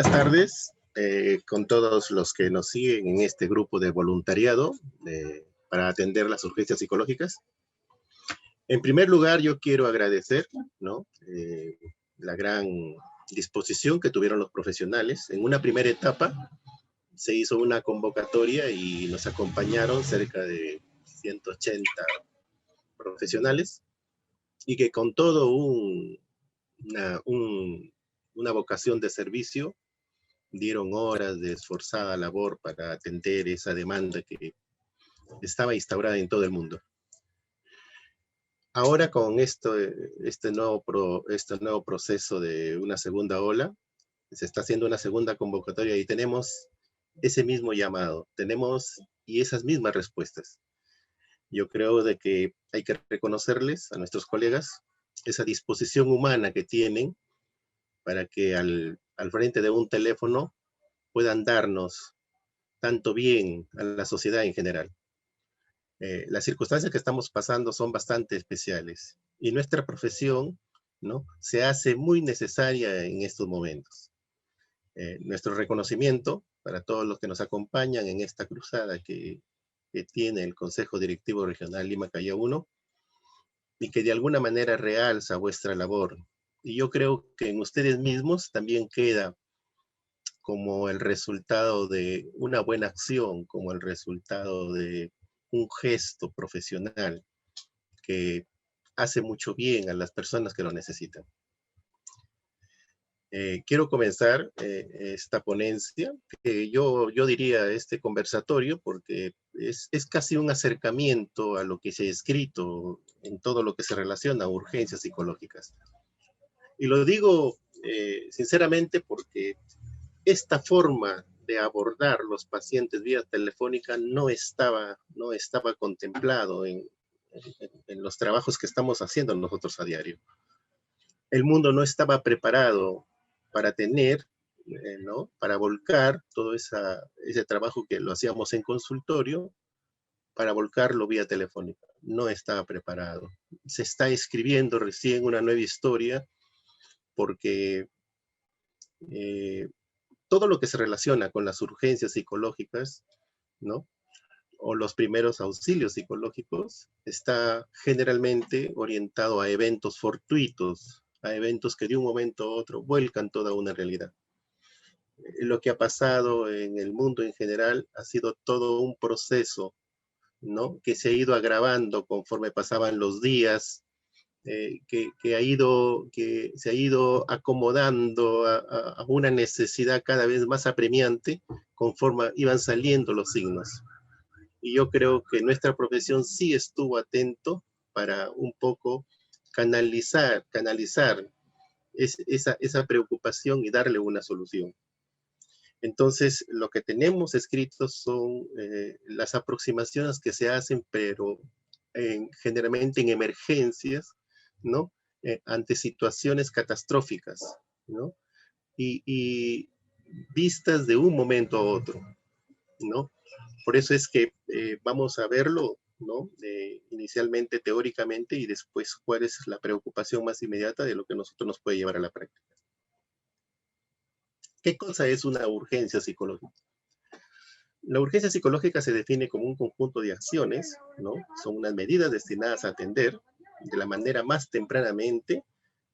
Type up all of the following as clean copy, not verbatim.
Buenas tardes con todos los que nos siguen en este grupo de voluntariado para atender las urgencias psicológicas. En primer lugar, yo quiero agradecer, ¿no? La gran disposición que tuvieron los profesionales. En una primera etapa se hizo una convocatoria y nos acompañaron cerca de 180 profesionales y que con todo una vocación de servicio dieron horas de esforzada labor para atender esa demanda que estaba instaurada en todo el mundo. Ahora con este nuevo proceso de una segunda ola, se está haciendo una segunda convocatoria y tenemos ese mismo llamado, tenemos y esas mismas respuestas. Yo creo de que hay que reconocerles a nuestros colegas esa disposición humana que tienen para que al frente de un teléfono puedan darnos tanto bien a la sociedad en general. Las circunstancias que estamos pasando son bastante especiales y nuestra profesión, ¿no?, se hace muy necesaria en estos momentos. Nuestro reconocimiento para todos los que nos acompañan en esta cruzada que tiene el Consejo Directivo Regional Lima Callao 1 y que de alguna manera realza vuestra labor. Y yo creo que en ustedes mismos también queda como el resultado de una buena acción, como el resultado de un gesto profesional que hace mucho bien a las personas que lo necesitan. Quiero comenzar esta ponencia, que yo diría este conversatorio, porque es casi un acercamiento a lo que se ha escrito en todo lo que se relaciona a urgencias psicológicas. Y lo digo sinceramente porque esta forma de abordar los pacientes vía telefónica no estaba contemplado en los trabajos que estamos haciendo nosotros a diario. El mundo no estaba preparado para tener, ¿no?, para volcar todo ese trabajo que lo hacíamos en consultorio, para volcarlo vía telefónica. No estaba preparado. Se está escribiendo recién una nueva historia porque todo lo que se relaciona con las urgencias psicológicas, ¿no?, o los primeros auxilios psicológicos, está generalmente orientado a eventos fortuitos, a eventos que de un momento a otro vuelcan toda una realidad. Lo que ha pasado en el mundo en general ha sido todo un proceso, ¿no?, que se ha ido agravando conforme pasaban los días, que se ha ido acomodando a una necesidad cada vez más apremiante conforme iban saliendo los signos. Y yo creo que nuestra profesión sí estuvo atento para un poco canalizar esa preocupación y darle una solución. Entonces, lo que tenemos escrito son las aproximaciones que se hacen, pero generalmente en emergencias, ¿no?, ante situaciones catastróficas, ¿no?, y vistas de un momento a otro, ¿no? Por eso es que vamos a verlo, ¿no?, inicialmente teóricamente y después cuál es la preocupación más inmediata de lo que nosotros nos puede llevar a la práctica. ¿Qué cosa es una urgencia psicológica? La urgencia psicológica se define como un conjunto de acciones, ¿no? Son unas medidas destinadas a atender de la manera más tempranamente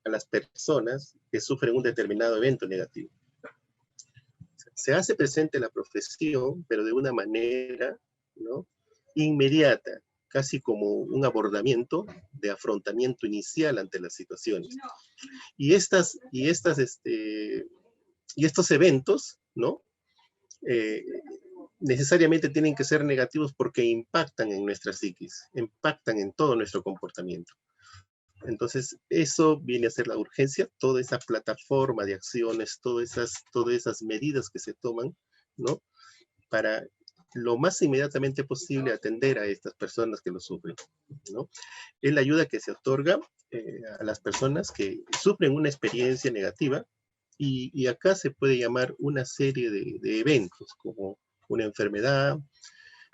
a las personas que sufren un determinado evento negativo. Se hace presente la profesión, pero de una manera, ¿no?, inmediata, casi como un abordamiento de afrontamiento inicial ante las situaciones. Y estos eventos, ¿no?, necesariamente tienen que ser negativos porque impactan en nuestra psiquis, impactan en todo nuestro comportamiento. Entonces, eso viene a ser la urgencia, toda esa plataforma de acciones, todas esas medidas que se toman, ¿no?, para lo más inmediatamente posible atender a estas personas que lo sufren, ¿no? Es la ayuda que se otorga a las personas que sufren una experiencia negativa y acá se puede llamar una serie de eventos como una enfermedad,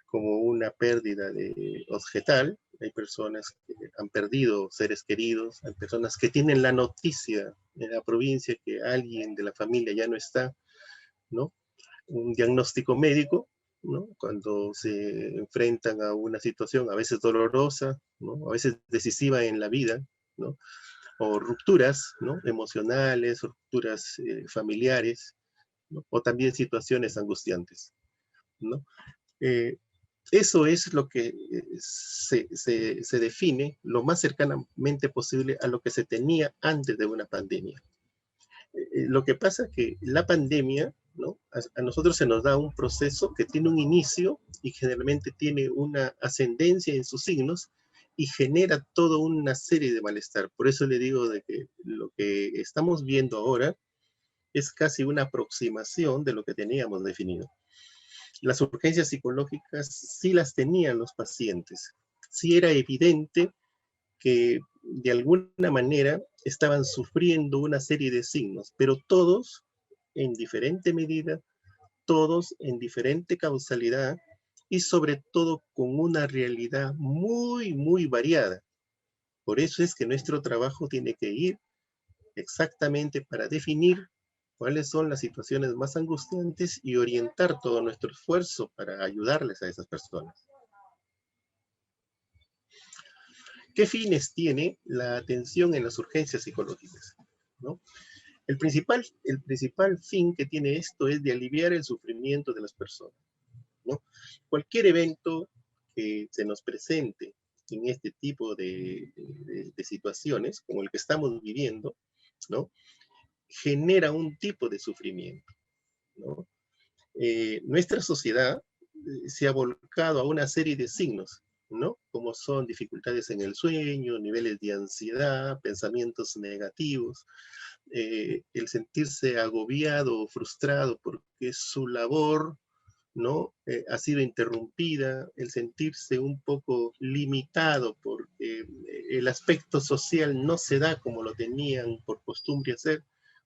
como una pérdida de objetal. Hay personas que han perdido seres queridos, hay personas que tienen la noticia en la provincia que alguien de la familia ya no está, ¿no? Un diagnóstico médico, ¿no? Cuando se enfrentan a una situación a veces dolorosa, ¿no? A veces decisiva en la vida, ¿no? O rupturas, ¿no? Emocionales, rupturas familiares, ¿no? O también situaciones angustiantes, ¿no? Eh, Eso es lo que se define lo más cercanamente posible a lo que se tenía antes de una pandemia. Lo que pasa es que la pandemia, ¿no? A nosotros se nos da un proceso que tiene un inicio y generalmente tiene una ascendencia en sus signos y genera toda una serie de malestar. Por eso le digo de que lo que estamos viendo ahora es casi una aproximación de lo que teníamos definido. Las urgencias psicológicas sí las tenían los pacientes. Sí era evidente que de alguna manera estaban sufriendo una serie de signos, pero todos en diferente medida, todos en diferente causalidad y sobre todo con una realidad muy, muy variada. Por eso es que nuestro trabajo tiene que ir exactamente para definir cuáles son las situaciones más angustiantes y orientar todo nuestro esfuerzo para ayudarles a esas personas. ¿Qué fines tiene la atención en las urgencias psicológicas? ¿No? El principal fin que tiene esto es de aliviar el sufrimiento de las personas, ¿no? Cualquier evento que se nos presente en este tipo de situaciones, como el que estamos viviendo, ¿no? Genera un tipo de sufrimiento, ¿no? Nuestra sociedad se ha volcado a una serie de signos, ¿no? Como son dificultades en el sueño, niveles de ansiedad, pensamientos negativos, el sentirse agobiado o frustrado porque su labor, ¿no? Ha sido interrumpida, el sentirse un poco limitado porque el aspecto social no se da como lo tenían por costumbre hacer.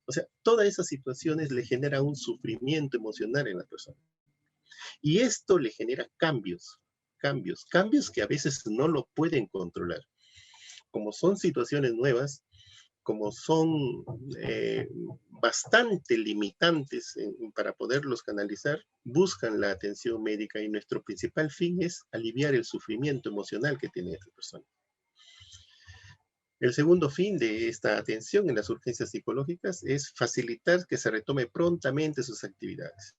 O sea, todas esas situaciones le generan un sufrimiento emocional en la persona. Y esto le genera cambios que a veces no lo pueden controlar. Como son situaciones nuevas, como son bastante limitantes para poderlos canalizar, buscan la atención médica y nuestro principal fin es aliviar el sufrimiento emocional que tiene esta persona. El segundo fin de esta atención en las urgencias psicológicas es facilitar que se retome prontamente sus actividades.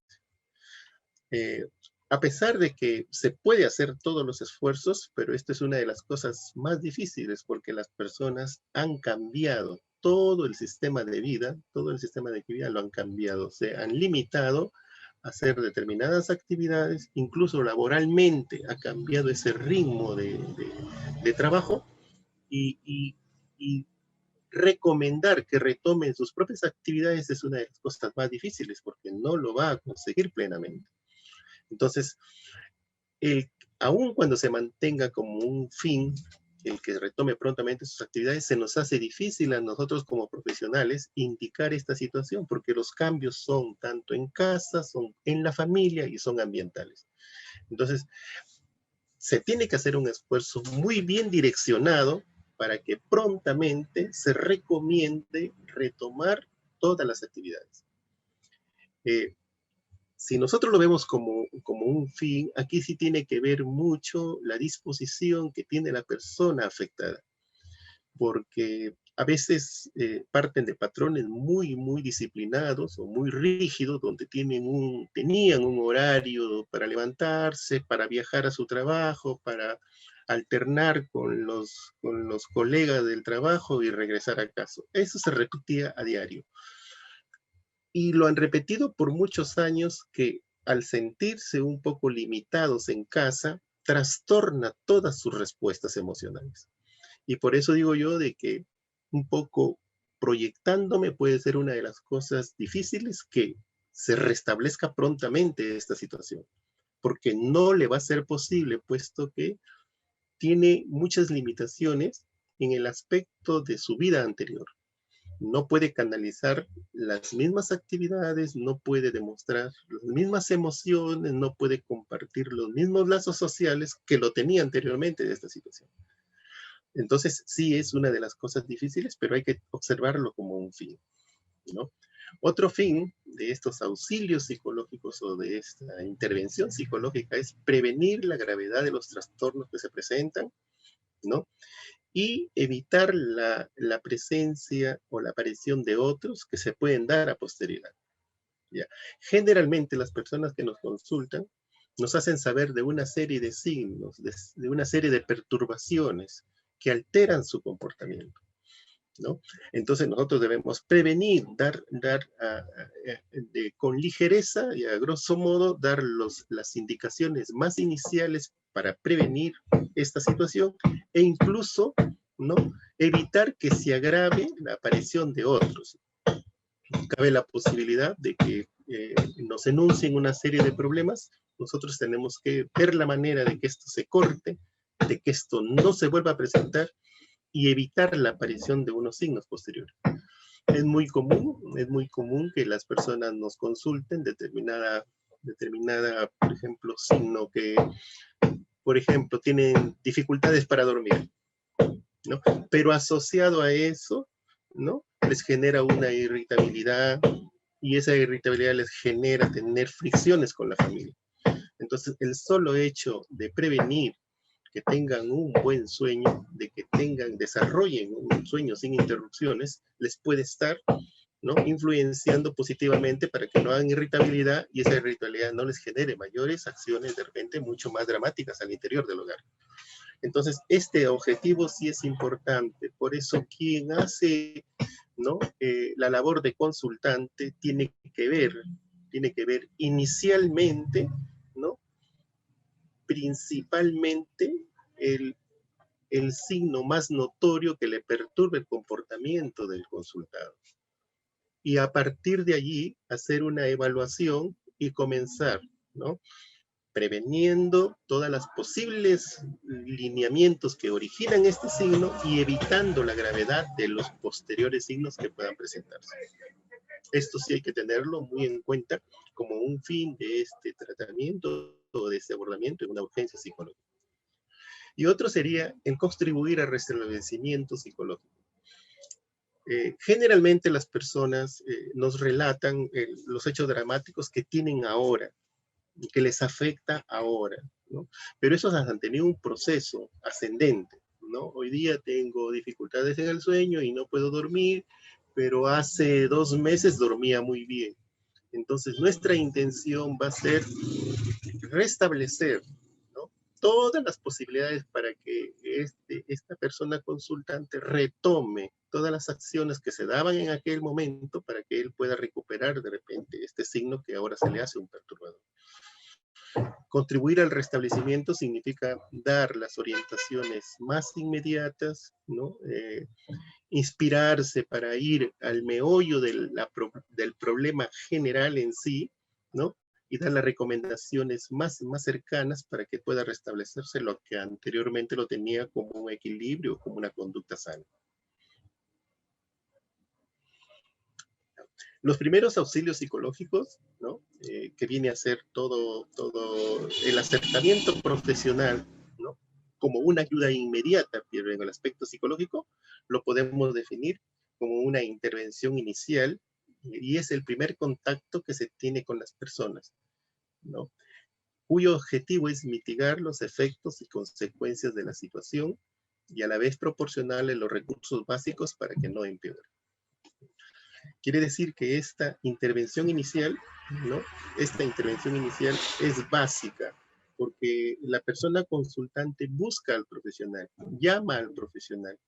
Eh, a pesar de que se puede hacer todos los esfuerzos, pero esto es una de las cosas más difíciles porque las personas han cambiado todo el sistema de vida, todo el sistema de actividad lo han cambiado, se han limitado a hacer determinadas actividades, incluso laboralmente ha cambiado ese ritmo de trabajo y recomendar que retomen sus propias actividades es una de las cosas más difíciles porque no lo va a conseguir plenamente. Entonces, el, aun cuando se mantenga como un fin, el que retome prontamente sus actividades, se nos hace difícil a nosotros como profesionales indicar esta situación, porque los cambios son tanto en casa, son en la familia y son ambientales. Entonces, se tiene que hacer un esfuerzo muy bien direccionado para que prontamente se recomiende retomar todas las actividades. Eh, si nosotros lo vemos como un fin, aquí sí tiene que ver mucho la disposición que tiene la persona afectada, porque a veces parten de patrones muy, muy disciplinados o muy rígidos, donde tenían un horario para levantarse, para viajar a su trabajo, para alternar con los colegas del trabajo y regresar a casa. Eso se repetía a diario y lo han repetido por muchos años que al sentirse un poco limitados en casa, trastorna todas sus respuestas emocionales. Y por eso digo yo de que un poco proyectándome puede ser una de las cosas difíciles que se restablezca prontamente esta situación, porque no le va a ser posible, puesto que tiene muchas limitaciones en el aspecto de su vida anterior. No puede canalizar las mismas actividades, no puede demostrar las mismas emociones, no puede compartir los mismos lazos sociales que lo tenía anteriormente de esta situación. Entonces, sí es una de las cosas difíciles, pero hay que observarlo como un fin, ¿no? Otro fin de estos auxilios psicológicos o de esta intervención psicológica es prevenir la gravedad de los trastornos que se presentan, ¿no? Y evitar la presencia o la aparición de otros que se pueden dar a posterioridad. ¿Ya? Generalmente las personas que nos consultan nos hacen saber de una serie de signos, de una serie de perturbaciones que alteran su comportamiento, ¿no? Entonces nosotros debemos prevenir, con ligereza y a grosso modo dar las indicaciones más iniciales para prevenir esta situación e incluso, ¿no?, evitar que se agrave la aparición de otros. Cabe la posibilidad de que nos enuncien una serie de problemas. Nosotros tenemos que ver la manera de que esto se corte, de que esto no se vuelva a presentar y evitar la aparición de unos signos posteriores. Es muy común que las personas nos consulten determinada, por ejemplo, signo que, por ejemplo, tienen dificultades para dormir, ¿no? Pero asociado a eso, ¿no?, les genera una irritabilidad y esa irritabilidad les genera tener fricciones con la familia. Entonces, el solo hecho de prevenir que tengan un buen sueño, de que desarrollen un sueño sin interrupciones, les puede estar, ¿no?, influenciando positivamente para que no hagan irritabilidad y esa irritabilidad no les genere mayores acciones de repente mucho más dramáticas al interior del hogar. Entonces, este objetivo sí es importante. Por eso, quien hace, ¿no?, la labor de consultante tiene que ver inicialmente, ¿no?, principalmente el signo más notorio que le perturbe el comportamiento del consultado. Y a partir de allí, hacer una evaluación y comenzar, ¿no?, preveniendo todas las posibles lineamientos que originan este signo y evitando la gravedad de los posteriores signos que puedan presentarse. Esto sí hay que tenerlo muy en cuenta como un fin de este tratamiento o de este abordamiento en una urgencia psicológica. Y otro sería el contribuir al restablecimiento psicológico. Generalmente las personas nos relatan los hechos dramáticos que tienen ahora, que les afecta ahora, ¿no? Pero esos han tenido un proceso ascendente, ¿no? Hoy día tengo dificultades en el sueño y no puedo dormir, pero hace 2 meses dormía muy bien. Entonces, nuestra intención va a ser restablecer, ¿no?, todas las posibilidades para que esta persona consultante retome todas las acciones que se daban en aquel momento para que él pueda recuperar de repente este signo que ahora se le hace un perturbador. Contribuir al restablecimiento significa dar las orientaciones más inmediatas, ¿no?, inspirarse para ir al meollo del problema general en sí, ¿no?, y dar las recomendaciones más cercanas para que pueda restablecerse lo que anteriormente lo tenía como un equilibrio, como una conducta sana. Los primeros auxilios psicológicos, ¿no?, que viene a ser todo el acercamiento profesional, ¿no?, como una ayuda inmediata, pero en el aspecto psicológico, lo podemos definir como una intervención inicial y es el primer contacto que se tiene con las personas, ¿no?, cuyo objetivo es mitigar los efectos y consecuencias de la situación y a la vez proporcionarle los recursos básicos para que no empeore. Quiere decir que esta intervención inicial, ¿no?, esta intervención inicial es básica, porque la persona consultante busca al profesional, llama al profesional,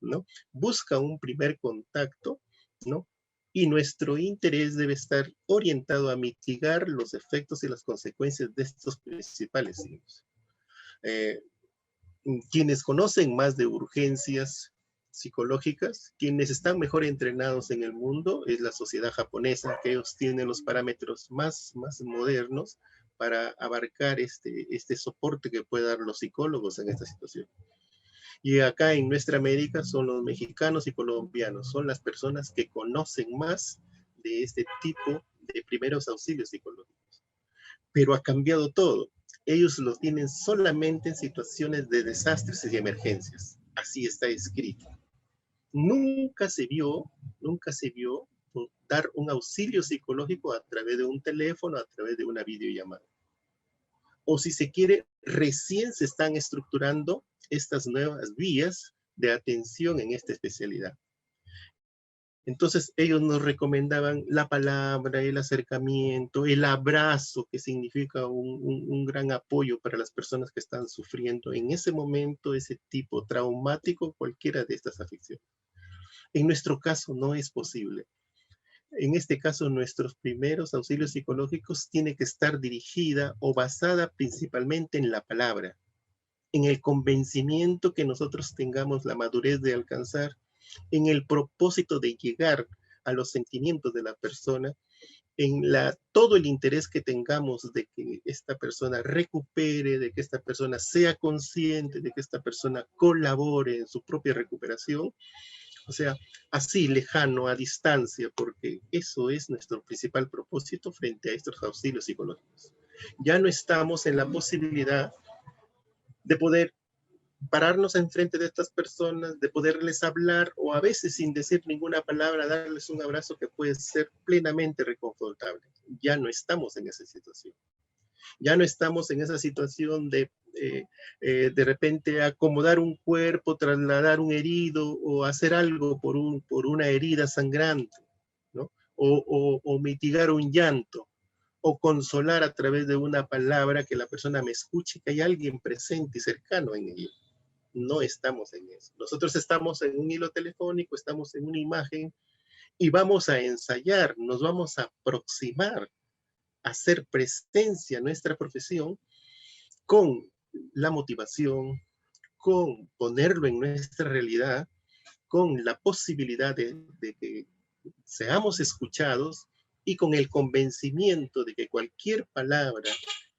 ¿no?, busca un primer contacto, ¿no?, y nuestro interés debe estar orientado a mitigar los efectos y las consecuencias de estos principales signos. Quienes conocen más de urgencias psicológicas, quienes están mejor entrenados en el mundo, es la sociedad japonesa, que ellos tienen los parámetros más modernos para abarcar este soporte que pueden dar los psicólogos en esta situación. Y acá en nuestra América son los mexicanos y colombianos, son las personas que conocen más de este tipo de primeros auxilios psicológicos. Pero ha cambiado todo. Ellos lo tienen solamente en situaciones de desastres y de emergencias. Así está escrito. Nunca se vio dar un auxilio psicológico a través de un teléfono, a través de una videollamada. O si se quiere, recién se están estructurando estas nuevas vías de atención en esta especialidad. Entonces ellos nos recomendaban la palabra, el acercamiento, el abrazo, que significa un gran apoyo para las personas que están sufriendo en ese momento, ese tipo traumático, cualquiera de estas afecciones. En nuestro caso no es posible. En este caso, nuestros primeros auxilios psicológicos tienen que estar dirigida o basada principalmente en la palabra, en el convencimiento que nosotros tengamos la madurez de alcanzar, en el propósito de llegar a los sentimientos de la persona, en todo el interés que tengamos de que esta persona recupere, de que esta persona sea consciente, de que esta persona colabore en su propia recuperación. O sea, así, lejano, a distancia, porque eso es nuestro principal propósito frente a estos auxilios psicológicos. Ya no estamos en la posibilidad de poder pararnos enfrente de estas personas, de poderles hablar, o a veces sin decir ninguna palabra, darles un abrazo que puede ser plenamente reconfortable. Ya no estamos en esa situación. Ya no estamos en esa situación de repente acomodar un cuerpo, trasladar un herido o hacer algo por una herida sangrante, ¿no? O mitigar un llanto, o consolar a través de una palabra que la persona me escuche, que hay alguien presente y cercano en ello. No estamos en eso. Nosotros estamos en un hilo telefónico, estamos en una imagen y vamos a ensayar, nos vamos a aproximar, a hacer presencia en nuestra profesión con la motivación, con ponerlo en nuestra realidad, con la posibilidad de que seamos escuchados y con el convencimiento de que cualquier palabra,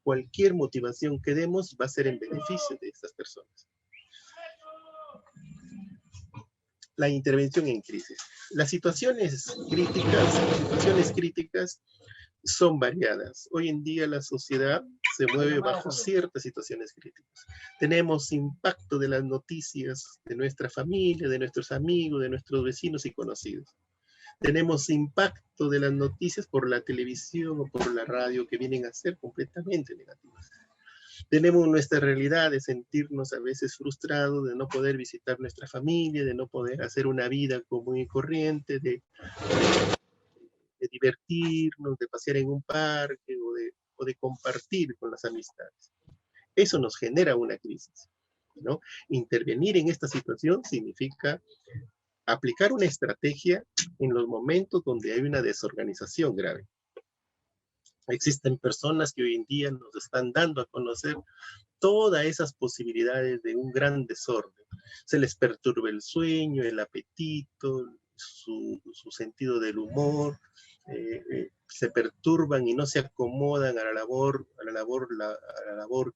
cualquier motivación que demos va a ser en beneficio de estas personas. La intervención en crisis. Las situaciones críticas son variadas. Hoy en día la sociedad se mueve bajo ciertas situaciones críticas. Tenemos impacto de las noticias de nuestra familia, de nuestros amigos, de nuestros vecinos y conocidos. Tenemos impacto de las noticias por la televisión o por la radio que vienen a ser completamente negativas. Tenemos nuestra realidad de sentirnos a veces frustrados, de no poder visitar nuestra familia, de no poder hacer una vida común y corriente, de divertirnos, de pasear en un parque o de compartir con las amistades. Eso nos genera una crisis, ¿no? Intervenir en esta situación significa aplicar una estrategia en los momentos donde hay una desorganización grave. Existen personas que hoy en día nos están dando a conocer todas esas posibilidades de un gran desorden. Se les perturba el sueño, el apetito, su sentido del humor, se perturban y no se acomodan a la labor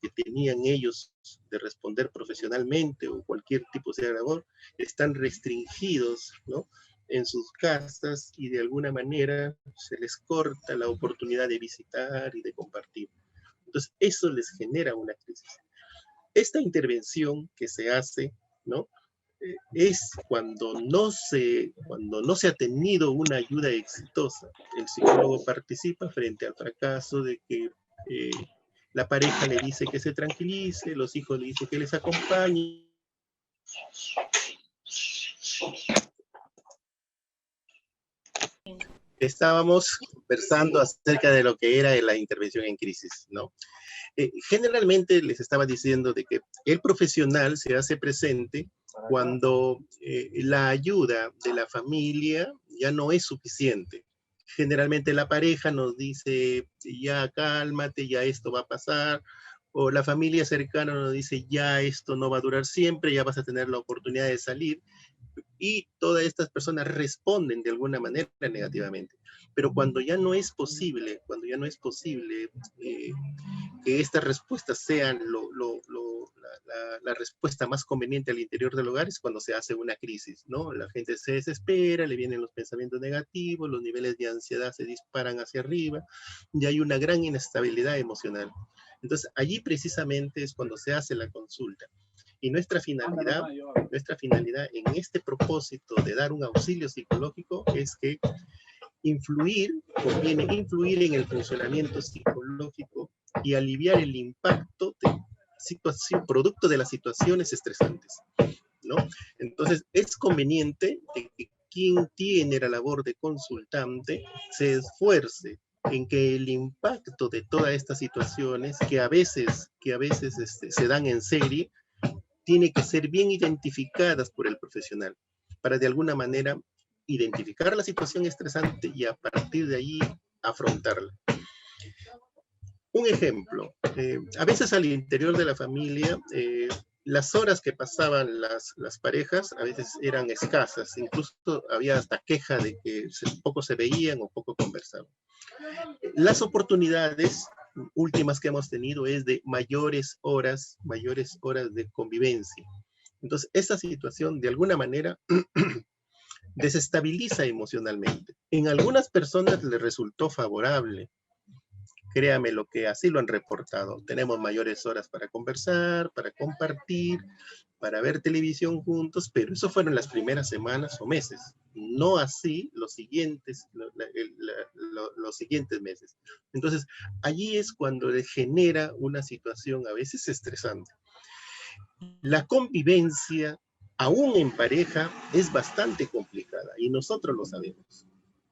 que tenían ellos de responder profesionalmente o cualquier tipo de labor, están restringidos, ¿no?, en sus casas y de alguna manera se les corta la oportunidad de visitar y de compartir. Entonces, eso les genera una crisis. Esta intervención que se hace, ¿no?, es cuando no se ha tenido una ayuda exitosa. El psicólogo participa frente al fracaso de que la pareja le dice que se tranquilice, los hijos le dicen que les acompañe. Estábamos conversando acerca de lo que era la intervención en crisis, ¿no? Generalmente les estaba diciendo de que el profesional se hace presente cuando la ayuda de la familia ya no es suficiente. Generalmente la pareja nos dice, ya cálmate, ya esto va a pasar, o la familia cercana nos dice, ya esto no va a durar siempre, ya vas a tener la oportunidad de salir, y todas estas personas responden de alguna manera negativamente. Pero cuando ya no es posible, que estas respuestas sean la respuesta más conveniente al interior del hogar, es cuando se hace una crisis, ¿no? La gente se desespera, le vienen los pensamientos negativos, los niveles de ansiedad se disparan hacia arriba, y hay una gran inestabilidad emocional. Entonces, allí precisamente es cuando se hace la consulta. Y nuestra finalidad en este propósito de dar un auxilio psicológico es que conviene influir en el funcionamiento psicológico y aliviar el impacto de situación, producto de las situaciones estresantes, ¿no? Entonces, es conveniente que quien tiene la labor de consultante se esfuerce en que el impacto de todas estas situaciones que a veces se dan en serie, tiene que ser bien identificadas por el profesional, para de alguna manera identificar la situación estresante y a partir de ahí afrontarla. Un ejemplo, a veces al interior de la familia, las horas que pasaban las parejas a veces eran escasas, incluso había hasta queja de que poco se veían o poco conversaban. Las oportunidades últimas que hemos tenido es de mayores horas de convivencia. Entonces, esta situación de alguna manera desestabiliza emocionalmente. En algunas personas les resultó favorable. Créame lo que así lo han reportado. Tenemos mayores horas para conversar, para compartir, para ver televisión juntos, pero eso fueron las primeras semanas o meses. No así los siguientes meses. Entonces, allí es cuando genera una situación a veces estresante. La convivencia, aún en pareja, es bastante complicada y nosotros lo sabemos,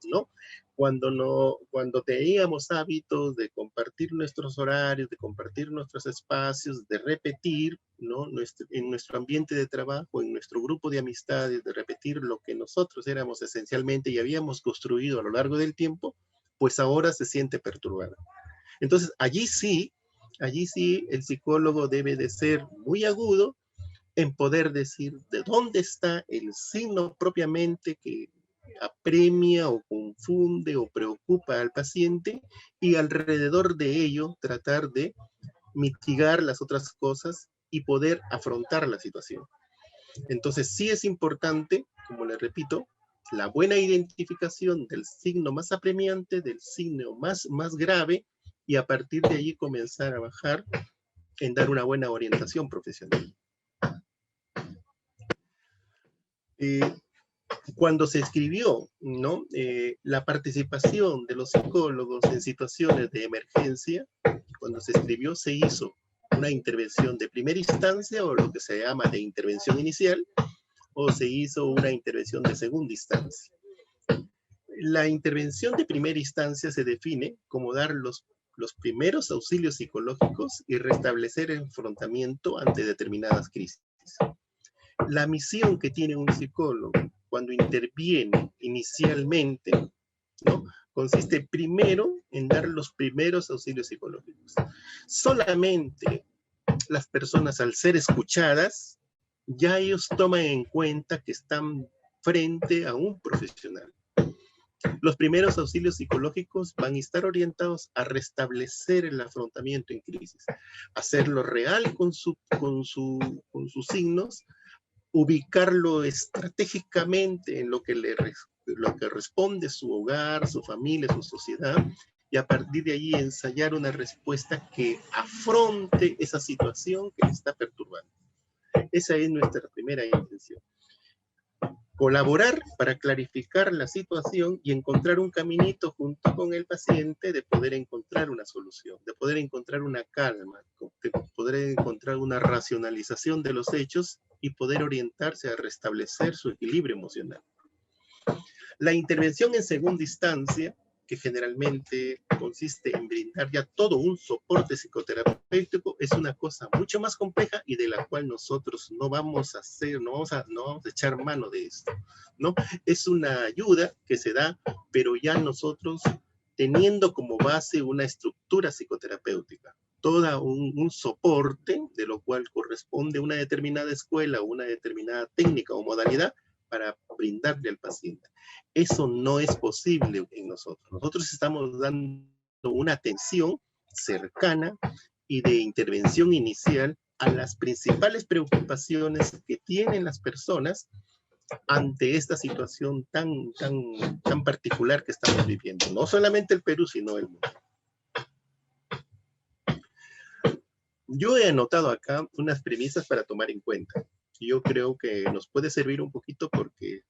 ¿no? Cuando teníamos hábitos de compartir nuestros horarios, de compartir nuestros espacios, de repetir, ¿no? En nuestro ambiente de trabajo, en nuestro grupo de amistades, de repetir lo que nosotros éramos esencialmente y habíamos construido a lo largo del tiempo, pues ahora se siente perturbada. Entonces, allí sí el psicólogo debe de ser muy agudo en poder decir de dónde está el signo propiamente que apremia o confunde o preocupa al paciente y alrededor de ello tratar de mitigar las otras cosas y poder afrontar la situación. Entonces sí es importante, como le repito, la buena identificación del signo más apremiante, del signo más grave, y a partir de allí comenzar a bajar en dar una buena orientación profesional. Cuando se escribió, ¿no? La participación de los psicólogos en situaciones de emergencia, cuando se escribió se hizo una intervención de primera instancia o lo que se llama de intervención inicial, o se hizo una intervención de segunda instancia. La intervención de primera instancia se define como dar los primeros auxilios psicológicos y restablecer el enfrentamiento ante determinadas crisis. La misión que tiene un psicólogo cuando interviene inicialmente, ¿no? Consiste primero en dar los primeros auxilios psicológicos. Solamente las personas, al ser escuchadas, ya ellos toman en cuenta que están frente a un profesional. Los primeros auxilios psicológicos van a estar orientados a restablecer el afrontamiento en crisis, hacerlo real con sus signos, ubicarlo estratégicamente en lo que responde su hogar, su familia, su sociedad, y a partir de allí ensayar una respuesta que afronte esa situación que le está perturbando. Esa es nuestra primera intención. Colaborar para clarificar la situación y encontrar un caminito junto con el paciente de poder encontrar una solución, de poder encontrar una calma, de poder encontrar una racionalización de los hechos y poder orientarse a restablecer su equilibrio emocional. La intervención en segunda instancia, que generalmente consiste en brindar ya todo un soporte psicoterapéutico, es una cosa mucho más compleja y de la cual nosotros no vamos a echar mano de esto, ¿no? Es una ayuda que se da, pero ya nosotros teniendo como base una estructura psicoterapéutica, todo un soporte de lo cual corresponde una determinada escuela, una determinada técnica o modalidad para brindarle al paciente. Eso no es posible en nosotros. Nosotros estamos dando una atención cercana y de intervención inicial a las principales preocupaciones que tienen las personas ante esta situación tan particular que estamos viviendo. No solamente el Perú, sino el mundo. Yo he anotado acá unas premisas para tomar en cuenta. Yo creo que nos puede servir un poquito porque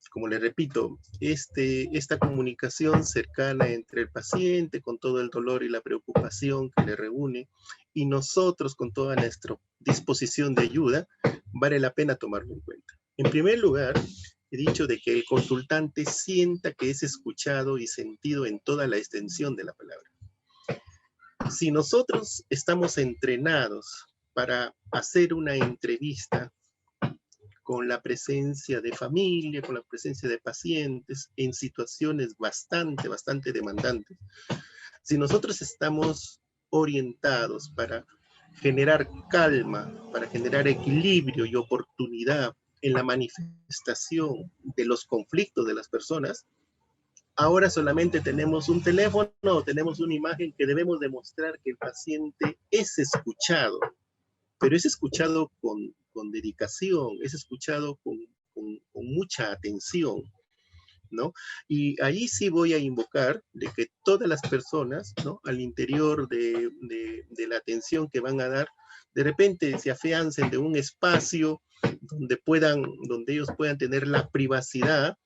como le repito, esta comunicación cercana entre el paciente con todo el dolor y la preocupación que le reúne y nosotros con toda nuestra disposición de ayuda, vale la pena tomarlo en cuenta. En primer lugar, he dicho de que el consultante sienta que es escuchado y sentido en toda la extensión de la palabra. Si nosotros estamos entrenados para hacer una entrevista con la presencia de familia, con la presencia de pacientes en situaciones bastante demandantes, si nosotros estamos orientados para generar calma, para generar equilibrio y oportunidad en la manifestación de los conflictos de las personas, ahora solamente tenemos un teléfono o tenemos una imagen que debemos demostrar que el paciente es escuchado, pero es escuchado con dedicación, es escuchado con mucha atención, ¿no? Y ahí sí voy a invocar de que todas las personas, ¿no? Al interior de la atención que van a dar, de repente se afiancen de un espacio donde ellos puedan tener la privacidad,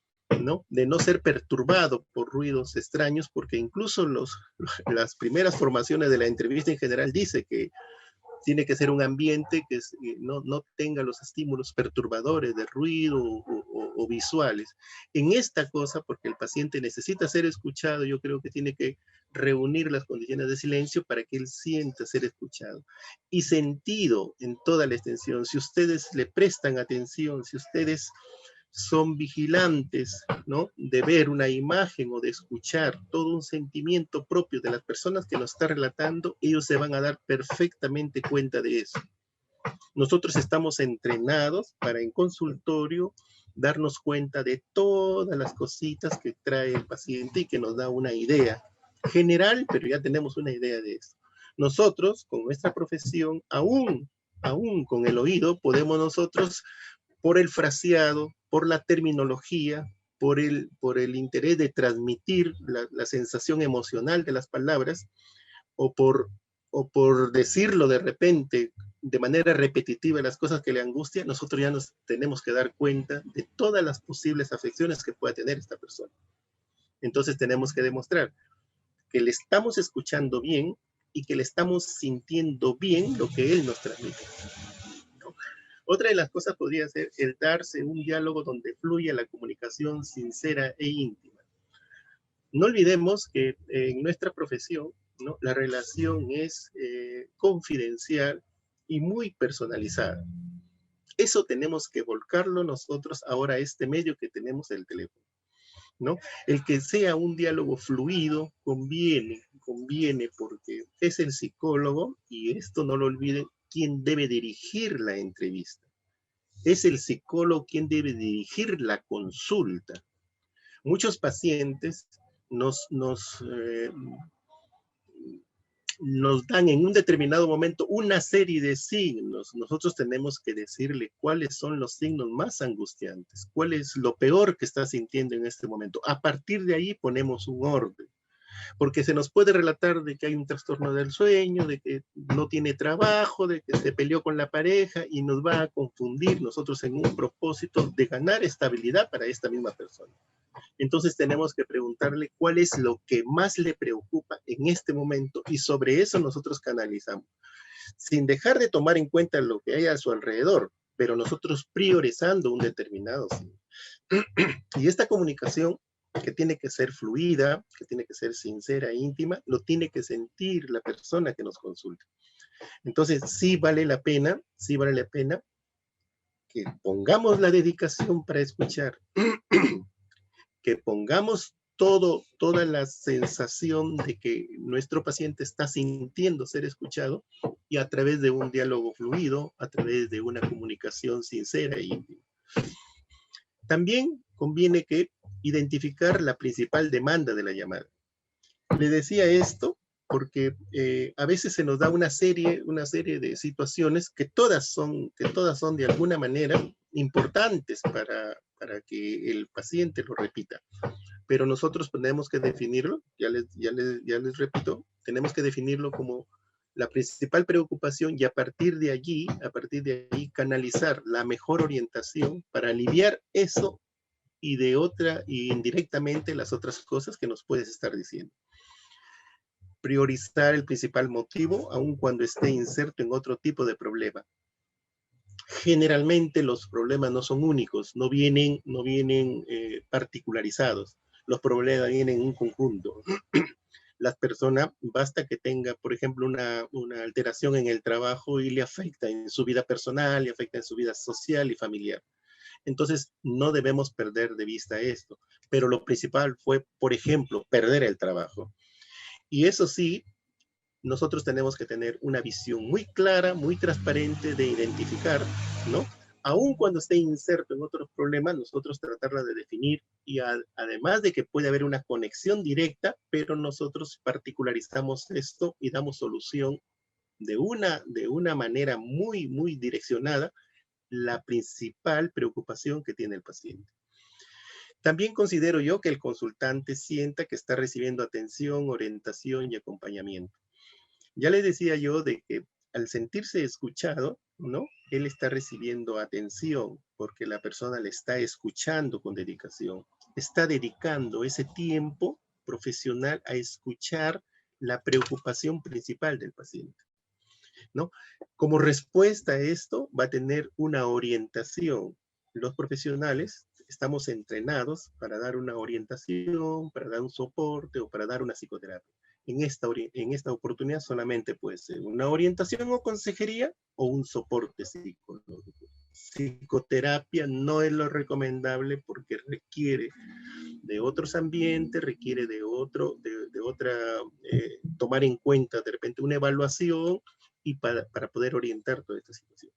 ¿no? De no ser perturbado por ruidos extraños, porque incluso las primeras formaciones de la entrevista en general dice que tiene que ser un ambiente que no tenga los estímulos perturbadores de ruido o visuales. En esta cosa, porque el paciente necesita ser escuchado, yo creo que tiene que reunir las condiciones de silencio para que él sienta ser escuchado. Y sentido en toda la extensión. Si ustedes le prestan atención, si ustedes son vigilantes, ¿no? De ver una imagen o de escuchar todo un sentimiento propio de las personas que nos está relatando, ellos se van a dar perfectamente cuenta de eso. Nosotros estamos entrenados para en consultorio darnos cuenta de todas las cositas que trae el paciente y que nos da una idea general, pero ya tenemos una idea de eso. Nosotros, con nuestra profesión, aún con el oído, podemos nosotros por el fraseado, por la terminología, por el interés de transmitir la sensación emocional de las palabras, o por decirlo de repente de manera repetitiva las cosas que le angustian, nosotros ya nos tenemos que dar cuenta de todas las posibles afecciones que pueda tener esta persona. Entonces tenemos que demostrar que le estamos escuchando bien y que le estamos sintiendo bien lo que él nos transmite. Otra de las cosas podría ser el darse un diálogo donde fluya la comunicación sincera e íntima. No olvidemos que en nuestra profesión, ¿no? La relación es confidencial y muy personalizada. Eso tenemos que volcarlo nosotros ahora a este medio que tenemos, el teléfono, ¿no? El que sea un diálogo fluido conviene porque es el psicólogo, y esto no lo olviden, quien debe dirigir la entrevista. Es el psicólogo quien debe dirigir la consulta. Muchos pacientes nos dan en un determinado momento una serie de signos. Nosotros tenemos que decirle cuáles son los signos más angustiantes, cuál es lo peor que está sintiendo en este momento. A partir de ahí ponemos un orden, porque se nos puede relatar de que hay un trastorno del sueño, de que no tiene trabajo, de que se peleó con la pareja, y nos va a confundir nosotros en un propósito de ganar estabilidad para esta misma persona. Entonces tenemos que preguntarle cuál es lo que más le preocupa en este momento, y sobre eso nosotros canalizamos, sin dejar de tomar en cuenta lo que hay a su alrededor, pero nosotros priorizando un determinado signo. Y esta comunicación, que tiene que ser fluida, que tiene que ser sincera e íntima, lo tiene que sentir la persona que nos consulta. Entonces sí vale la pena que pongamos la dedicación para escuchar, que pongamos toda la sensación de que nuestro paciente está sintiendo ser escuchado, y a través de un diálogo fluido, a través de una comunicación sincera e íntima. También conviene que identificar la principal demanda de la llamada. Le decía esto porque a veces se nos da una serie de situaciones que todas son de alguna manera importantes para que el paciente lo repita. Pero nosotros tenemos que definirlo, ya les repito, tenemos que definirlo como la principal preocupación, y a partir de allí canalizar la mejor orientación para aliviar eso y de otra, y indirectamente las otras cosas que nos puedes estar diciendo. Priorizar el principal motivo, aun cuando esté inserto en otro tipo de problema. Generalmente los problemas no son únicos, no vienen particularizados. Los problemas vienen en un conjunto. Las personas, basta que tenga, por ejemplo, una alteración en el trabajo y le afecta en su vida personal, le afecta en su vida social y familiar. Entonces, no debemos perder de vista esto. Pero lo principal fue, por ejemplo, perder el trabajo. Y eso sí, nosotros tenemos que tener una visión muy clara, muy transparente de identificar, ¿no? Aun cuando esté inserto en otros problemas, nosotros tratarla de definir y además de que puede haber una conexión directa, pero nosotros particularizamos esto y damos solución de una manera muy, muy direccionada la principal preocupación que tiene el paciente. También considero yo que el consultante sienta que está recibiendo atención, orientación y acompañamiento. Ya le decía yo de que al sentirse escuchado, ¿no? Él está recibiendo atención porque la persona le está escuchando con dedicación. Está dedicando ese tiempo profesional a escuchar la preocupación principal del paciente, ¿no? Como respuesta a esto, va a tener una orientación. Los profesionales estamos entrenados para dar una orientación, para dar un soporte o para dar una psicoterapia. En esta oportunidad solamente puede ser una orientación o consejería o un soporte psicológico. Psicoterapia no es lo recomendable porque requiere de otros ambientes, requiere de otra, tomar en cuenta de repente una evaluación y para poder orientar toda esta situación.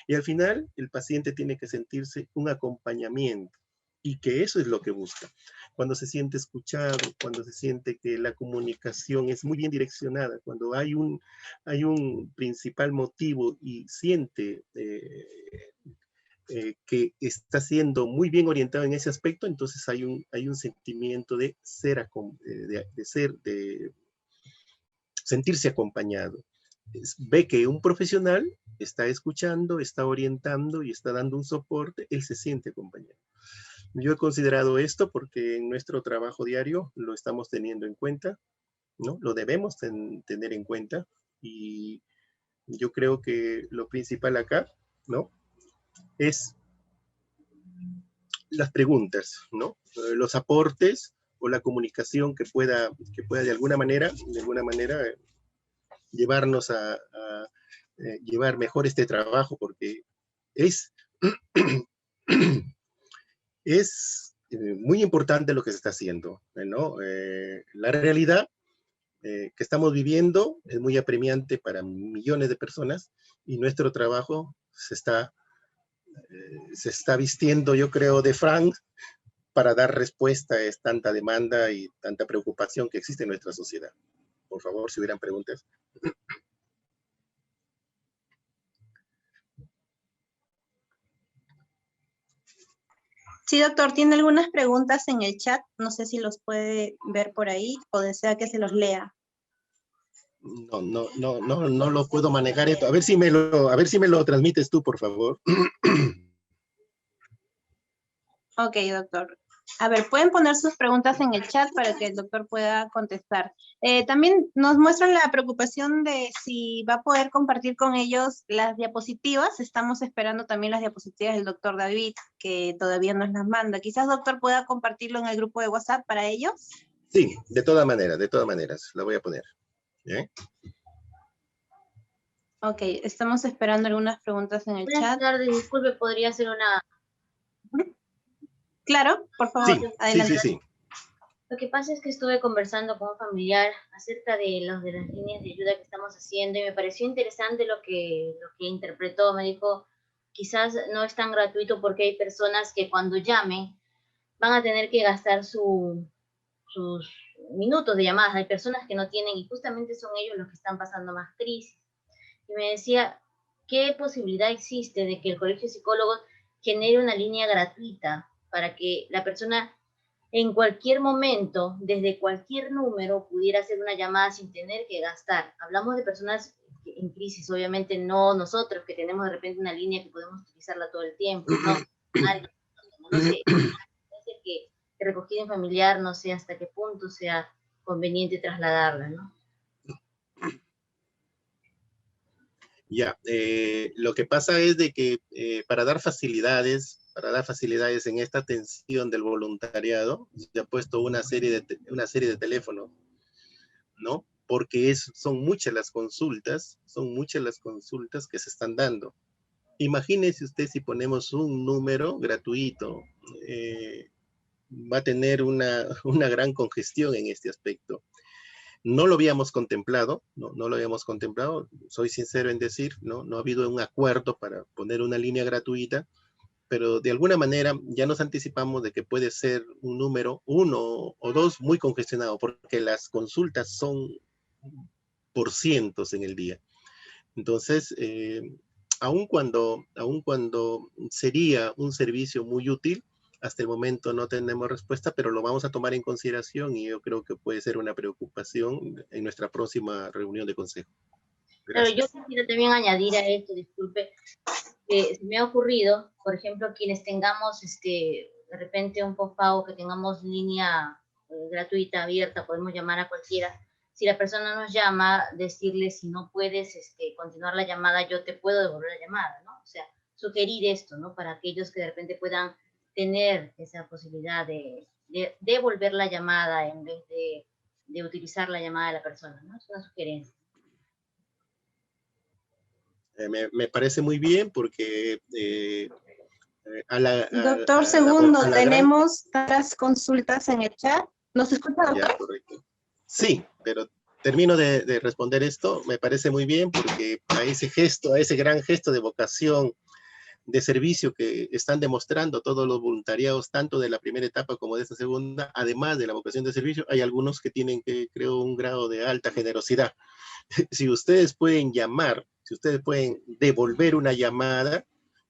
Y al final, el paciente tiene que sentirse un acompañamiento y que eso es lo que busca. Cuando se siente escuchado, cuando se siente que la comunicación es muy bien direccionada, cuando hay un principal motivo y siente que está siendo muy bien orientado en ese aspecto, entonces hay un sentimiento de sentirse acompañado. Ve que un profesional está escuchando, está orientando y está dando un soporte, él se siente acompañado. Yo he considerado esto porque en nuestro trabajo diario lo estamos teniendo en cuenta, ¿no? Lo debemos tener en cuenta y yo creo que lo principal acá, ¿no? Es las preguntas, ¿no? Los aportes o la comunicación que pueda de alguna manera llevarnos a llevar mejor este trabajo, porque es, es muy importante lo que se está haciendo, ¿no? La realidad que estamos viviendo es muy apremiante para millones de personas y nuestro trabajo se está vistiendo, yo creo, de franc para dar respuesta a tanta demanda y tanta preocupación que existe en nuestra sociedad. Por favor, si hubieran preguntas. Sí, doctor, tiene algunas preguntas en el chat. No sé si los puede ver por ahí o desea que se los lea. No lo puedo manejar esto. A ver si me lo transmites tú, por favor. Ok, doctor. A ver, pueden poner sus preguntas en el chat para que el doctor pueda contestar. También nos muestran la preocupación de si va a poder compartir con ellos las diapositivas. Estamos esperando también las diapositivas del doctor David, que todavía nos las manda. Quizás, doctor, pueda compartirlo en el grupo de WhatsApp para ellos. Sí, de todas maneras, la voy a poner. ¿Eh? Ok, estamos esperando algunas preguntas en el chat. Buenas tardes, disculpe, ¿podría hacer una...? Claro, por favor, Sí, adelante. sí. Lo que pasa es que estuve conversando con un familiar acerca de las líneas de ayuda que estamos haciendo y me pareció interesante lo que interpretó. Me dijo, quizás no es tan gratuito porque hay personas que cuando llamen van a tener que gastar sus minutos de llamadas. Hay personas que no tienen y justamente son ellos los que están pasando más crisis. Y me decía, ¿qué posibilidad existe de que el Colegio de Psicólogos genere una línea gratuita para que la persona en cualquier momento, desde cualquier número, pudiera hacer una llamada sin tener que gastar? Hablamos de personas en crisis, obviamente no nosotros que tenemos de repente una línea que podemos utilizarla todo el tiempo, no, alguien, no sé, recogida en familiar, no sé hasta qué punto sea conveniente trasladarla, ¿no? Ya, lo que pasa es de que para dar facilidades en esta atención del voluntariado, se ha puesto una serie de teléfonos, ¿no? Porque son muchas las consultas que se están dando. Imagínese usted si ponemos un número gratuito, va a tener una gran congestión en este aspecto. No lo habíamos contemplado, no lo habíamos contemplado, soy sincero en decir, no ha habido un acuerdo para poner una línea gratuita, pero de alguna manera ya nos anticipamos de que puede ser un número 1 o 2 muy congestionado, porque las consultas son por cientos en el día. Entonces, aun cuando sería un servicio muy útil, hasta el momento no tenemos respuesta, pero lo vamos a tomar en consideración y yo creo que puede ser una preocupación en nuestra próxima reunión de consejo. Gracias. Pero Gracias. yo quisiera también añadir a esto, disculpe, que se me ha ocurrido, por ejemplo, quienes tengamos de repente un postpago, que tengamos línea gratuita, abierta, podemos llamar a cualquiera. Si la persona nos llama, decirle si no puedes continuar la llamada, yo te puedo devolver la llamada, ¿no? O sea, sugerir esto, ¿no? Para aquellos que de repente puedan tener esa posibilidad de devolver la llamada en vez de utilizar la llamada de la persona, ¿no? Es una sugerencia. Me parece muy bien porque Doctor, segundo, tenemos tantas consultas en el chat. ¿Nos escucha, doctor? Ya, correcto. Sí, pero termino de responder esto. Me parece muy bien porque a ese gran gesto de vocación, de servicio que están demostrando todos los voluntariados, tanto de la primera etapa como de esta segunda, además de la vocación de servicio, hay algunos que tienen, creo, un grado de alta generosidad. Si ustedes pueden llamar, si ustedes pueden devolver una llamada,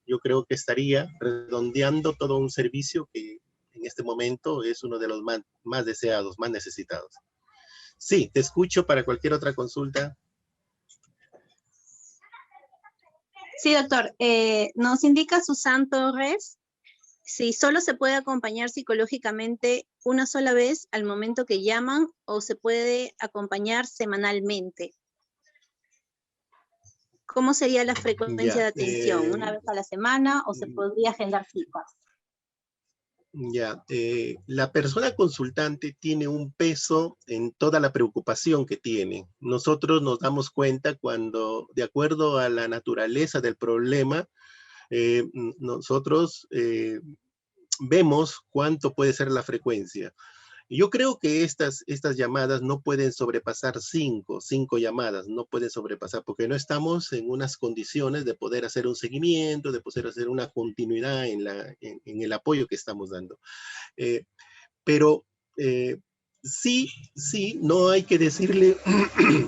yo creo que estaría redondeando todo un servicio que en este momento es uno de los más deseados, más necesitados. Sí, te escucho para cualquier otra consulta. Sí, doctor. Nos indica Susan Torres si solo se puede acompañar psicológicamente una sola vez al momento que llaman o se puede acompañar semanalmente. ¿Cómo sería la frecuencia de atención? ¿Una vez a la semana o se podría agendar citas? Ya, la persona consultante tiene un peso en toda la preocupación que tiene. Nosotros nos damos cuenta cuando, de acuerdo a la naturaleza del problema, nosotros vemos cuánto puede ser la frecuencia. Yo creo que estas llamadas no pueden sobrepasar cinco llamadas, no pueden sobrepasar, porque no estamos en unas condiciones de poder hacer un seguimiento, de poder hacer una continuidad en el apoyo que estamos dando. Pero sí, no hay que decirle,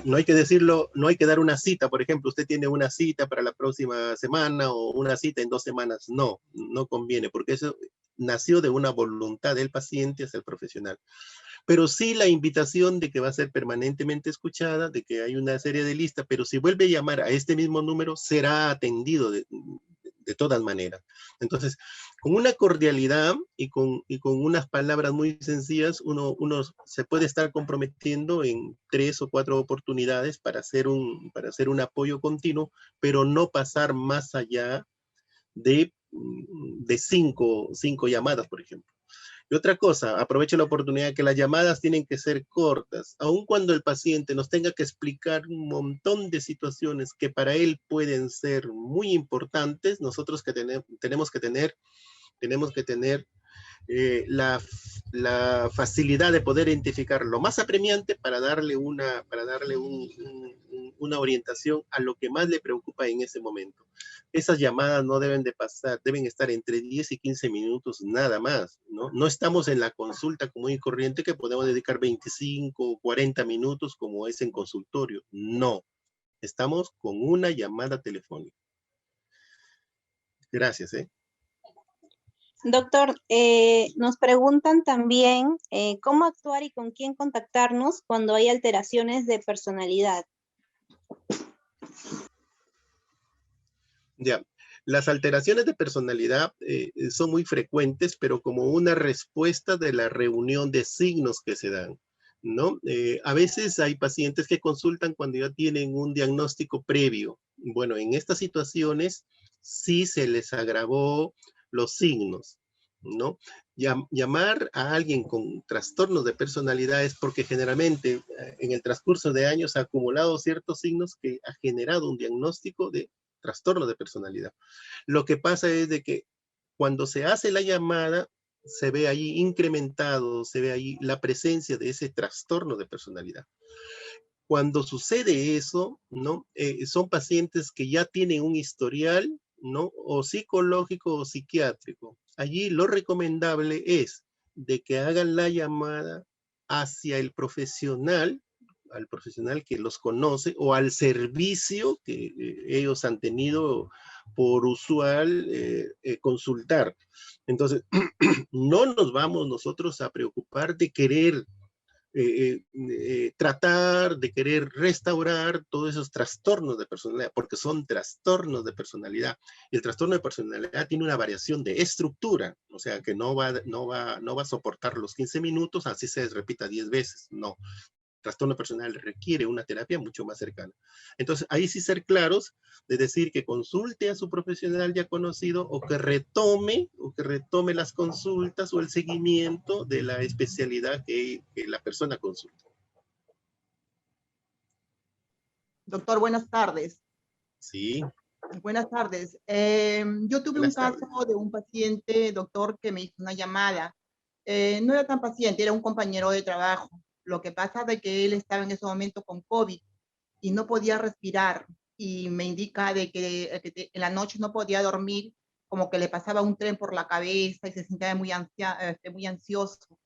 no hay que dar una cita, por ejemplo, usted tiene una cita para la próxima semana o una cita en 2 semanas. No conviene, porque eso nació de una voluntad del paciente hacia el profesional. Pero sí la invitación de que va a ser permanentemente escuchada, de que hay una serie de listas, pero si vuelve a llamar a este mismo número, será atendido de todas maneras. Entonces, con una cordialidad y con unas palabras muy sencillas, uno se puede estar comprometiendo en 3 o 4 oportunidades para hacer un apoyo continuo, pero no pasar más allá de 5 llamadas, por ejemplo. Y otra cosa, aprovecho la oportunidad que las llamadas tienen que ser cortas, aun cuando el paciente nos tenga que explicar un montón de situaciones que para él pueden ser muy importantes. Nosotros tenemos que tener la facilidad de poder identificar lo más apremiante para darle una orientación a lo que más le preocupa en ese momento. Esas llamadas no deben de pasar, deben estar entre 10 y 15 minutos nada más, ¿no? No estamos en la consulta común y corriente que podemos dedicar 25 o 40 minutos como es en consultorio. No, estamos con una llamada telefónica. Gracias, Doctor, nos preguntan también cómo actuar y con quién contactarnos cuando hay alteraciones de personalidad. Ya, Las alteraciones de personalidad son muy frecuentes, pero como una respuesta de la reunión de signos que se dan, ¿no? A veces hay pacientes que consultan cuando ya tienen un diagnóstico previo. Bueno, en estas situaciones sí se les agravó los signos, ¿no? Llamar a alguien con trastornos de personalidad es porque generalmente en el transcurso de años ha acumulado ciertos signos que ha generado un diagnóstico de trastorno de personalidad. Lo que pasa es de que cuando se hace la llamada, se ve ahí incrementado, se ve ahí la presencia de ese trastorno de personalidad. Cuando sucede eso, ¿no? Son pacientes que ya tienen un historial, ¿no? O psicológico o psiquiátrico. Allí lo recomendable es de que hagan la llamada hacia el profesional, al profesional que los conoce o al servicio que ellos han tenido por usual consultar. Entonces, no nos vamos nosotros a preocupar de querer tratar de querer restaurar todos esos trastornos de personalidad, porque son trastornos de personalidad. Y el trastorno de personalidad tiene una variación de estructura, o sea que no va a soportar los 15 minutos, así se repita 10 veces, no. Trastorno personal requiere una terapia mucho más cercana. Entonces, ahí sí ser claros, de decir que consulte a su profesional ya conocido o que retome las consultas o el seguimiento de la especialidad que la persona consulta. Doctor, buenas tardes. Sí. Buenas tardes. Yo tuve un caso de un paciente, doctor, que me hizo una llamada. No era tan paciente, era un compañero de trabajo. Lo que pasa es que él estaba en ese momento con COVID y no podía respirar. Y me indica de que en la noche no podía dormir, como que le pasaba un tren por la cabeza y se sentía muy ansioso.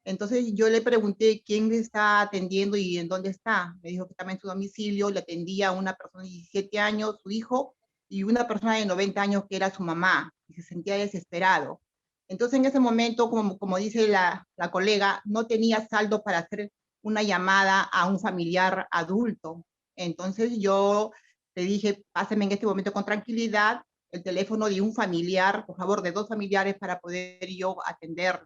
Entonces yo le pregunté quién le está atendiendo y en dónde está. Me dijo que estaba en su domicilio, le atendía a una persona de 17 años, su hijo, y una persona de 90 años que era su mamá, y se sentía desesperado. Entonces en ese momento, como dice la colega, no tenía saldo para hacer una llamada a un familiar adulto. Entonces yo le dije, páseme en este momento con tranquilidad el teléfono de un familiar, por favor, de 2 familiares para poder yo atender.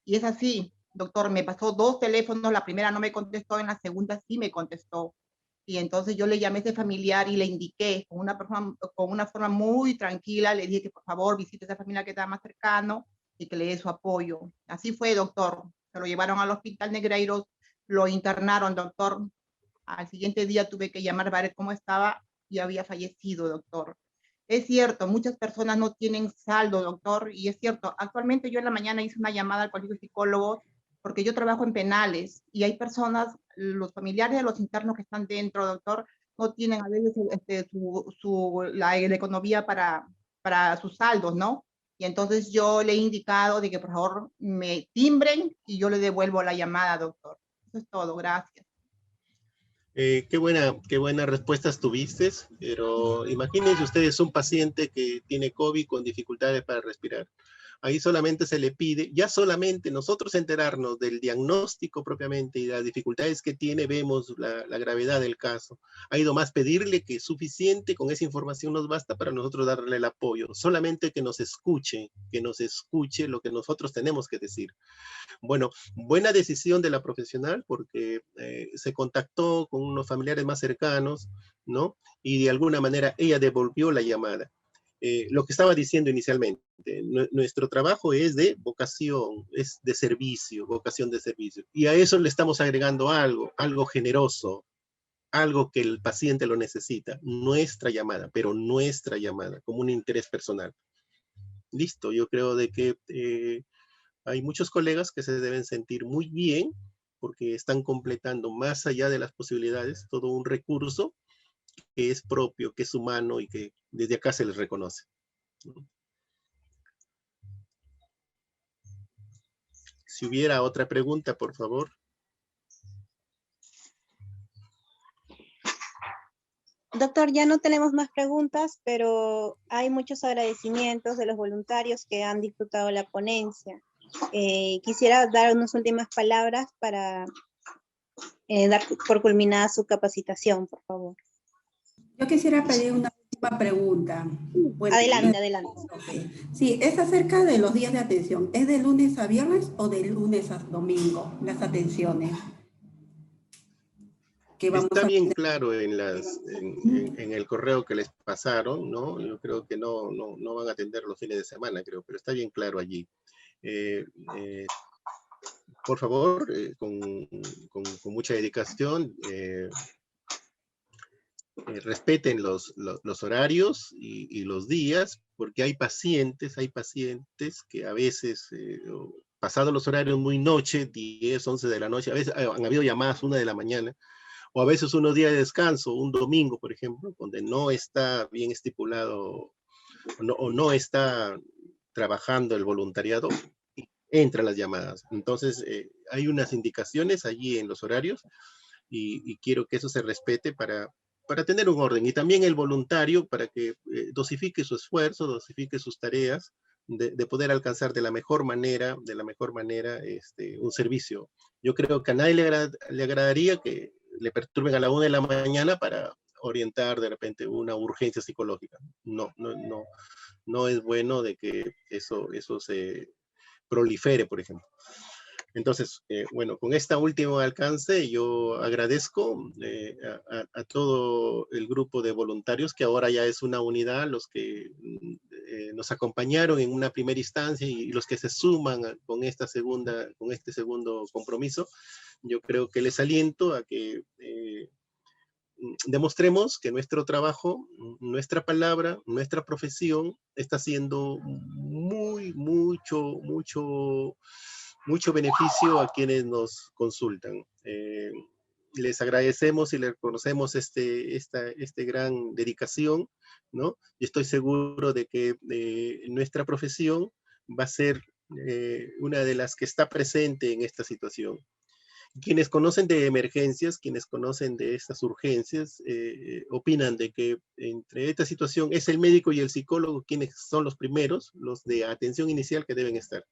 Y es así, doctor, me pasó 2 teléfonos, la primera no me contestó, en la segunda sí me contestó. Y entonces yo le llamé a ese familiar y le indiqué con una forma muy tranquila, le dije que por favor visite a esa familia que está más cercano y que le dé su apoyo. Así fue, doctor. Se lo llevaron al hospital Negreiros, lo internaron, doctor. Al siguiente día tuve que llamar para ver cómo estaba y había fallecido, doctor. Es cierto, muchas personas no tienen saldo, doctor, y es cierto. Actualmente yo en la mañana hice una llamada al colegio de psicólogos porque yo trabajo en penales y hay personas, los familiares de los internos que están dentro, doctor, no tienen a veces la economía para sus saldos, ¿no? Y entonces yo le he indicado de que por favor me timbren y yo le devuelvo la llamada, doctor. Eso es todo, gracias. Qué buenas respuestas tuviste, pero imagínense ustedes un paciente que tiene COVID con dificultades para respirar. Ahí solamente se le pide, ya solamente nosotros enterarnos del diagnóstico propiamente y las dificultades que tiene, vemos la gravedad del caso. Ha ido más pedirle que es suficiente, con esa información nos basta para nosotros darle el apoyo. Solamente que nos escuche lo que nosotros tenemos que decir. Bueno, buena decisión de la profesional porque se contactó con unos familiares más cercanos, ¿no? Y de alguna manera ella devolvió la llamada. Lo que estaba diciendo inicialmente, nuestro trabajo es de vocación, es de servicio, vocación de servicio. Y a eso le estamos agregando algo generoso, algo que el paciente lo necesita, nuestra llamada, pero nuestra llamada, como un interés personal. Listo, yo creo de que hay muchos colegas que se deben sentir muy bien porque están completando más allá de las posibilidades todo un recurso que es propio, que es humano y que desde acá se les reconoce. Si hubiera otra pregunta, por favor. Doctor, ya no tenemos más preguntas, pero hay muchos agradecimientos de los voluntarios que han disfrutado la ponencia. Quisiera dar unas últimas palabras para dar por culminada su capacitación, por favor. Yo quisiera pedir una última Una pregunta. Bueno, Adelante, adelante. okay. Sí, es acerca de los días de atención. ¿Es de lunes a viernes o de lunes a domingo las atenciones? Que vamos Está a bien tener? claro en el correo que les pasaron, ¿no? Yo creo que no van a atender los fines de semana, creo, pero está bien claro allí. Por favor, con mucha dedicación, respeten los horarios y los días, porque hay pacientes que a veces, pasados los horarios muy noche, 10, 11 de la noche, a veces han habido llamadas 1 de la mañana, o a veces unos días de descanso, un domingo, por ejemplo, donde no está bien estipulado o no está trabajando el voluntariado, entran las llamadas. Entonces, hay unas indicaciones allí en los horarios y quiero que eso se respete para tener un orden. Y también el voluntario para que dosifique su esfuerzo, dosifique sus tareas, de poder alcanzar de la mejor manera un servicio. Yo creo que a nadie le agradaría que le perturben a la 1 de la mañana para orientar de repente una urgencia psicológica. No es bueno de que eso se prolifere, por ejemplo. Entonces, bueno, con este último alcance yo agradezco a todo el grupo de voluntarios que ahora ya es una unidad, los que nos acompañaron en una primera instancia y los que se suman con este segundo compromiso. Yo creo que les aliento a que demostremos que nuestro trabajo, nuestra palabra, nuestra profesión está haciendo mucho beneficio a quienes nos consultan. Les agradecemos y les reconocemos esta gran dedicación, ¿no? Y estoy seguro de que nuestra profesión va a ser una de las que está presente en esta situación. Quienes conocen de emergencias, quienes conocen de estas urgencias, opinan de que entre esta situación es el médico y el psicólogo quienes son los primeros, los de atención inicial que deben estar.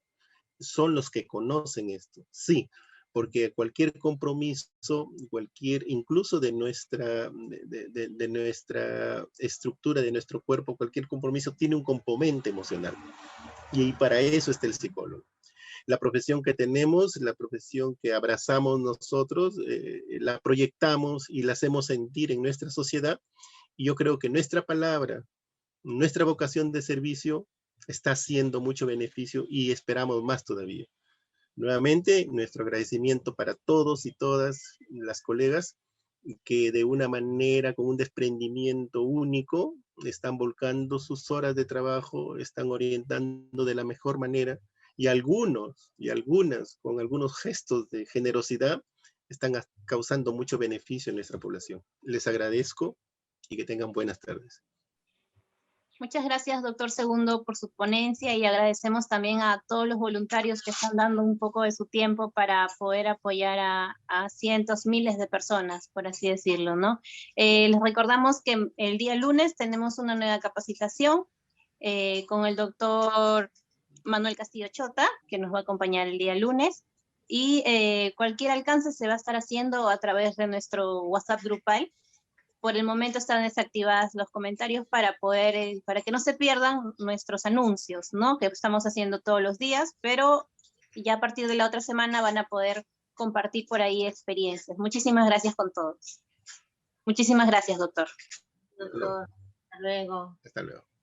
Son los que conocen esto, sí, porque cualquier compromiso, incluso de nuestra estructura, de nuestro cuerpo, cualquier compromiso tiene un componente emocional. Y para eso está el psicólogo. La profesión que tenemos, la profesión que abrazamos nosotros, la proyectamos y la hacemos sentir en nuestra sociedad. Y yo creo que nuestra palabra, nuestra vocación de servicio está haciendo mucho beneficio y esperamos más todavía. Nuevamente, nuestro agradecimiento para todos y todas las colegas que de una manera, con un desprendimiento único, están volcando sus horas de trabajo, están orientando de la mejor manera, y algunos y algunas, con algunos gestos de generosidad, están causando mucho beneficio en nuestra población. Les agradezco y que tengan buenas tardes. Muchas gracias, doctor Segundo, por su ponencia y agradecemos también a todos los voluntarios que están dando un poco de su tiempo para poder apoyar a cientos, miles de personas, por así decirlo, ¿no? Les recordamos que el día lunes tenemos una nueva capacitación con el doctor Manuel Castillo Chota, que nos va a acompañar el día lunes, y cualquier alcance se va a estar haciendo a través de nuestro WhatsApp grupal. Por el momento están desactivados los comentarios para que no se pierdan nuestros anuncios, ¿no? Que estamos haciendo todos los días, pero ya a partir de la otra semana van a poder compartir por ahí experiencias. Muchísimas gracias con todos. Muchísimas gracias, doctor. Doctor, hasta luego. Hasta luego.